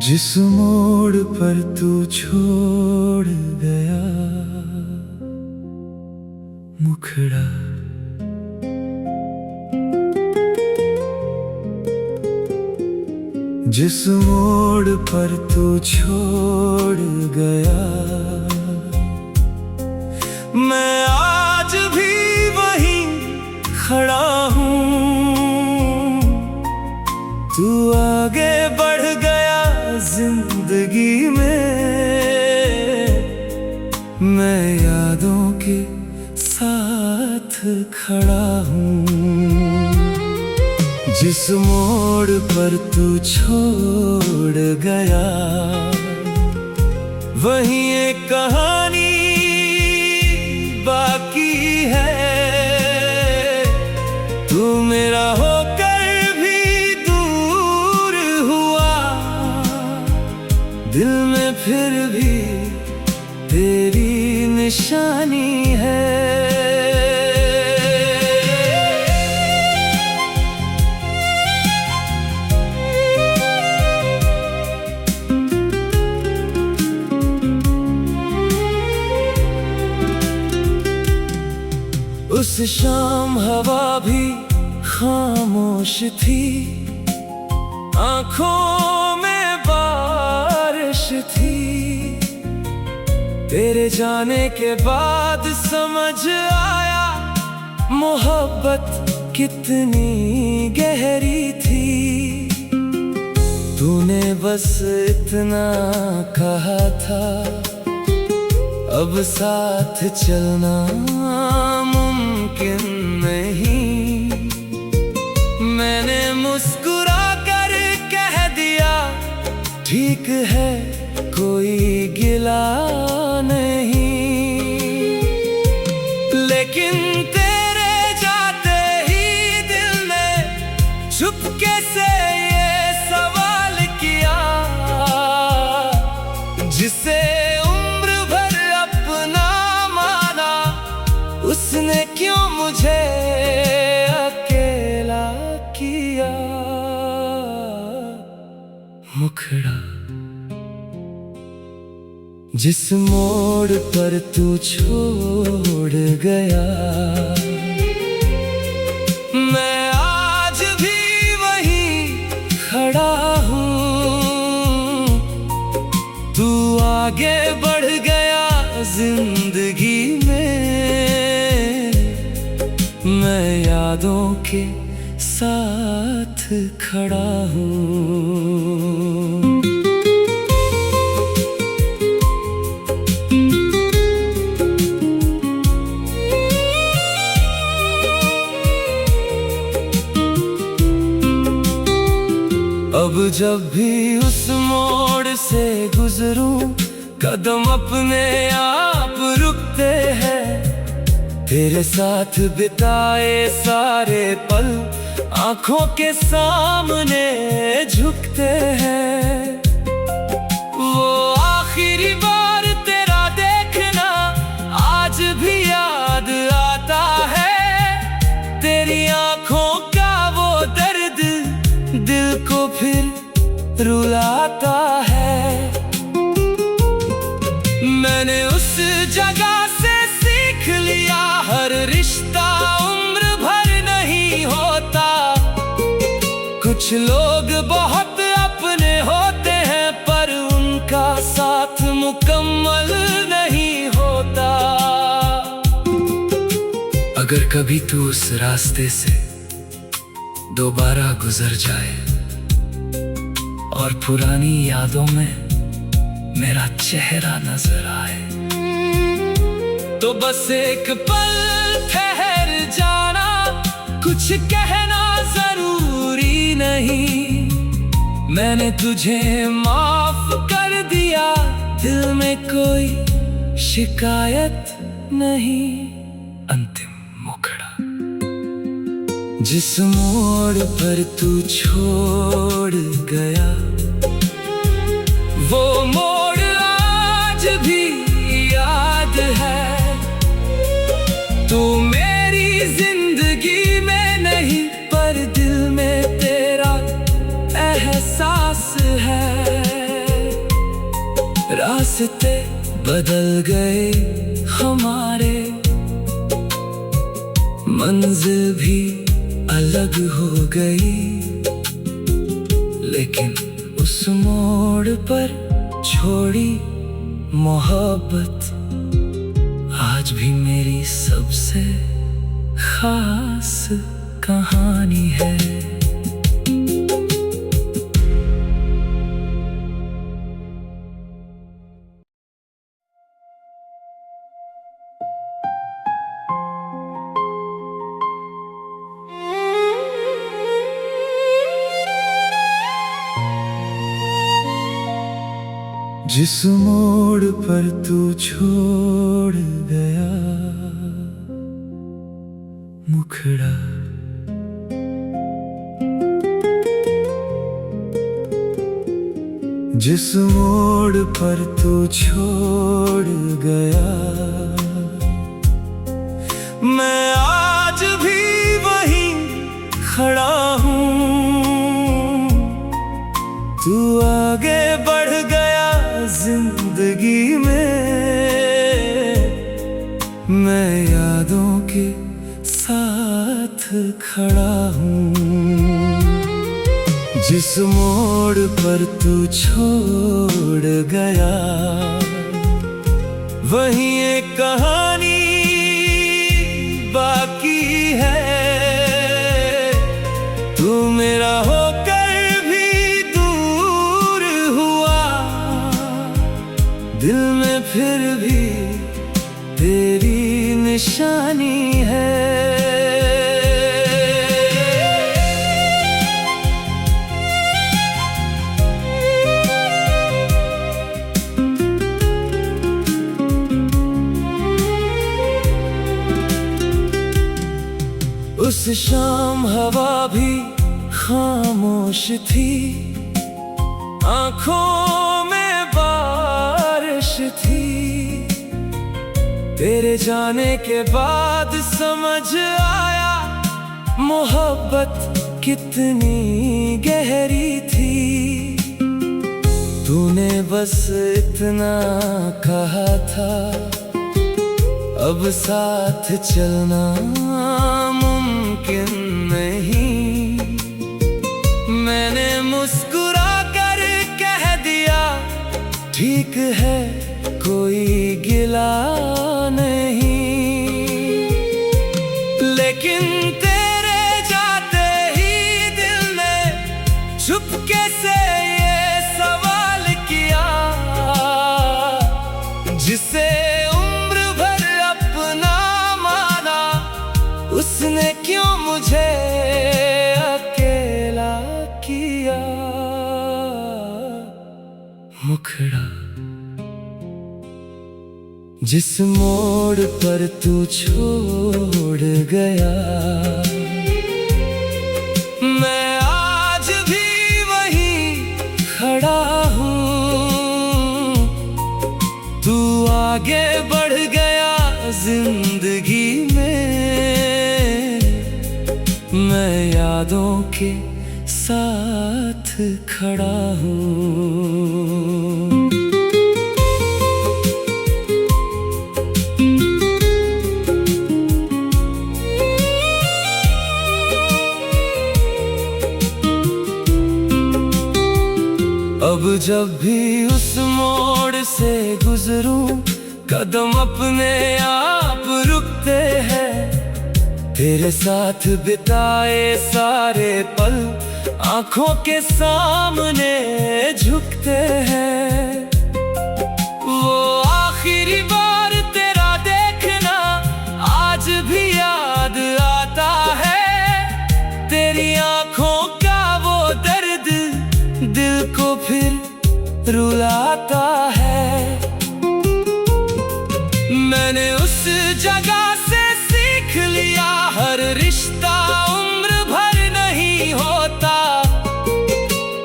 जिस मोड़ पर तू छोड़ गया मुखड़ा, जिस मोड़ पर तू छोड़ गया, मैं आज भी वहीं खड़ा हूँ। तू आगे बढ़ गया जिंदगी में, मैं यादों के साथ खड़ा हूँ। जिस मोड़ पर तू छोड़ गया, वहीं एक कहानी बाकी है। तू मेरा होकर भी दूर हुआ, दिल में फिर भी तेरी निशानी है। उस शाम हवा भी खामोश थी, आंखों में बारिश थी। तेरे जाने के बाद समझ आया मोहब्बत कितनी गहरी थी। तूने बस इतना कहा था, अब साथ चलना मुमकिन नहीं। मैंने मुस्कुरा कर कह दिया, ठीक है कोई गिला नहीं। लेकिन तेरे जाते ही दिल ने चुपके से ये सवाल किया, जिसे उसने क्यों मुझे अकेला किया। मुखड़ा, जिस मोड़ पर तू छोड़ गया, मैं आज भी वहीं खड़ा हूँ। तू आगे बढ़ गया जिंदगी में, मैं यादों के साथ खड़ा हूँ। अब जब भी उस मोड़ से गुजरूं, कदम अपने आप रुकते हैं। तेरे साथ बिताए सारे पल आंखों के सामने झुकते हैं। वो आखिरी बार तेरा देखना आज भी याद आता है। तेरी आंखों का वो दर्द दिल को फिर रुलाता है। मैंने उस जगह से सीख लिया, हर रिश्ता उम्र भर नहीं होता। कुछ लोग बहुत अपने होते हैं, पर उनका साथ मुकम्मल नहीं होता। अगर कभी तू उस रास्ते से दोबारा गुजर जाए और पुरानी यादों में मेरा चेहरा नजर आए, तो बस एक पल ठहर जाना, कुछ कहना जरूरी नहीं। मैंने तुझे माफ कर दिया, दिल में कोई शिकायत नहीं। अंतिम मुखड़ा, जिस मोड़ पर तू छोड़ गया, वो मोड़ आज भी याद है। तू मेरी जिंदगी में नहीं, पर दिल में तेरा एहसास है। रास्ते बदल गए हमारे, मंजिल भी अलग हो गई, लेकिन उस मोड़ पर छोड़ी मोहब्बत आज भी मेरी सबसे खास कहानी है। जिस मोड़ पर तू छोड़ गया मुखड़ा, जिस मोड़ पर तू छोड़ गया, मैं आज भी वहीं खड़ा हूँ। तू आगे बढ़ गया जिंदगी में, मैं यादों के साथ खड़ा हूँ। जिस मोड़ पर तू छोड़ गया, वहीं एक कहानी बाकी है। तू मेरा होकर भी दूर हुआ, दिल में फिर भी तेरी निशानी है। उस शाम हवा भी खामोश थी, आंखों में बारिश थी। तेरे जाने के बाद समझ आया मोहब्बत कितनी गहरी थी। तूने बस इतना कहा था, अब साथ चलना मुमकिन नहीं। मैंने मुस्कुरा कर कह दिया, ठीक है कोई गिला नहीं। लेकिन तेरे जाते ही दिल ने चुपके से ये सवाल किया, जिसे उसने क्यों मुझे अकेला किया। मुखड़ा, जिस मोड़ पर तू छोड़ गया, मैं आज भी वहीं खड़ा हूँ। तू आगे बढ़ गया जिंदगी में, मैं यादों के साथ खड़ा हूँ। अब जब भी उस मोड़ से गुजरूं, कदम अपने आप रुकते हैं। तेरे साथ बिताए सारे पल आंखों के सामने झुकते हैं। वो आखिरी बार तेरा देखना आज भी याद आता है। तेरी आंखों का वो दर्द दिल को फिर रुलाता है। मैंने उस जगह से सीख लिया, हर रिश्ता उम्र भर नहीं होता।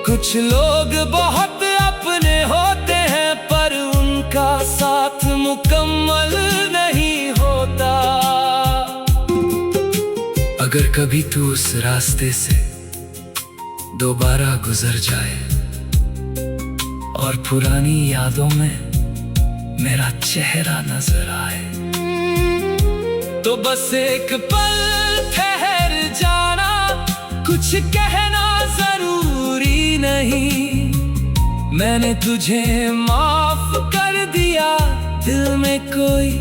कुछ लोग बहुत अपने होते हैं, पर उनका साथ मुकम्मल नहीं होता। अगर कभी तू उस रास्ते से दोबारा गुजर जाए और पुरानी यादों में मेरा चेहरा नजर आए, तो बस एक पल ठहर जाना, कुछ कहना जरूरी नहीं। मैंने तुझे माफ कर दिया, दिल में कोई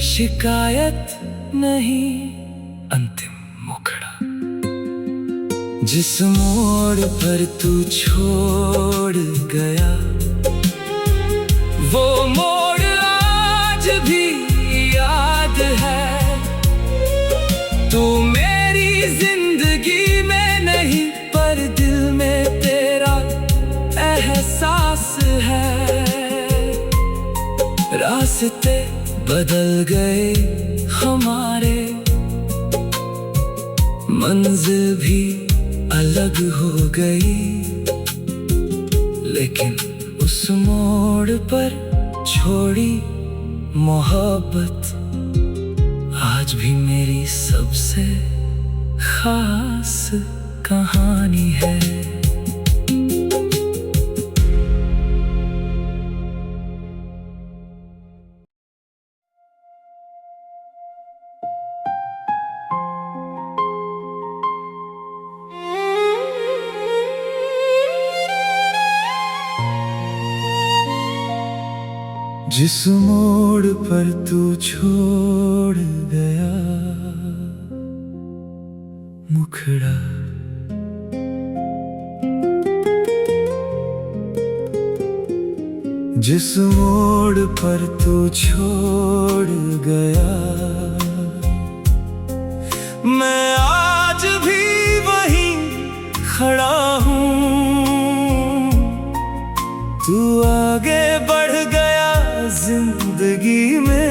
शिकायत नहीं। अंतिम मुखड़ा। जिस मोड़ पर तू छोड़ गया, वो मोड़ आज भी याद है। तू मेरी जिंदगी में नहीं, पर दिल में तेरा एहसास है। रास्ते बदल गए हमारे, मंजिल भी अलग हो गई, लेकिन उस मोड़ पर छोड़ी मोहब्बत आज भी मेरी सबसे खास कहानी है। जिस मोड़ पर तू छोड़ गया मुखड़ा, जिस मोड़ पर तू छोड़ गया, मैं आज भी वहीं खड़ा हूँ। तू आगे बढ़ गया जिंदगी में,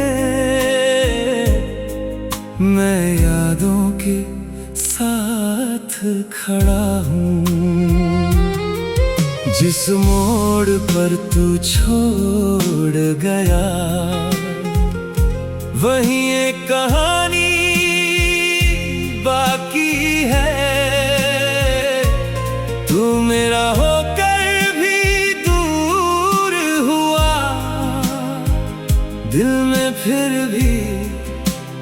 मैं यादों के साथ खड़ा हूँ। जिस मोड़ पर तू छोड़ गया, वहीं एक कहानी बाकी है। तू मेरा होकर भी दूर हुआ, दिल में फिर भी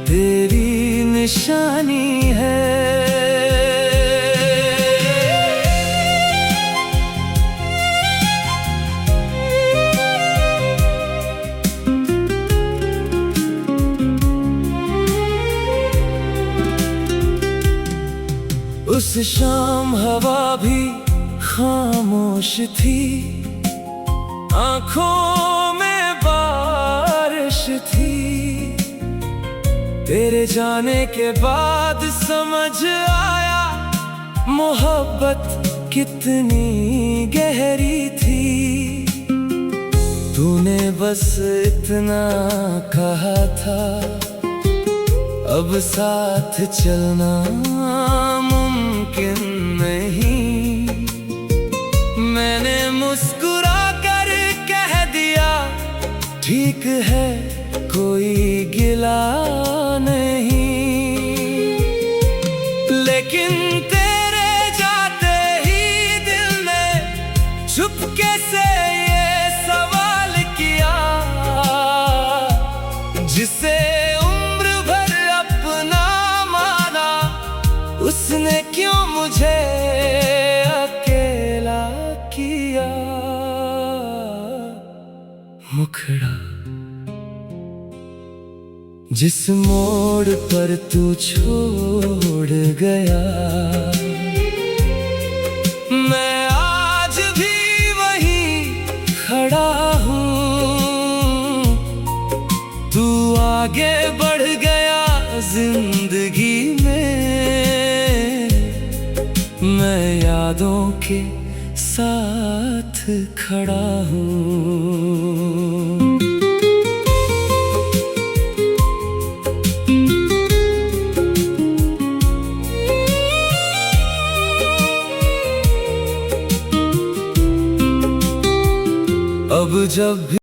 तेरी निशानी है। उस शाम हवा भी खामोश थी, आंखों में बारिश थी। तेरे जाने के बाद समझ आया मोहब्बत कितनी गहरी थी। तूने बस इतना कहा था, अब साथ चलना मुमकिन नहीं। मैंने मुस्कुरा कर कह दिया, ठीक है कोई गिला नहीं। लेकिन तेरे जाते ही दिल ने चुपके से ये सवाल किया, जिसे उम्र भर अपना माना, उसने क्यों मुझे अकेला किया। मुखड़ा। जिस मोड़ पर तू छोड़ गया, मैं आज भी वहीं खड़ा हूँ। तू आगे बढ़ गया जिंदगी में, मैं यादों के साथ खड़ा हूँ। अब जब भी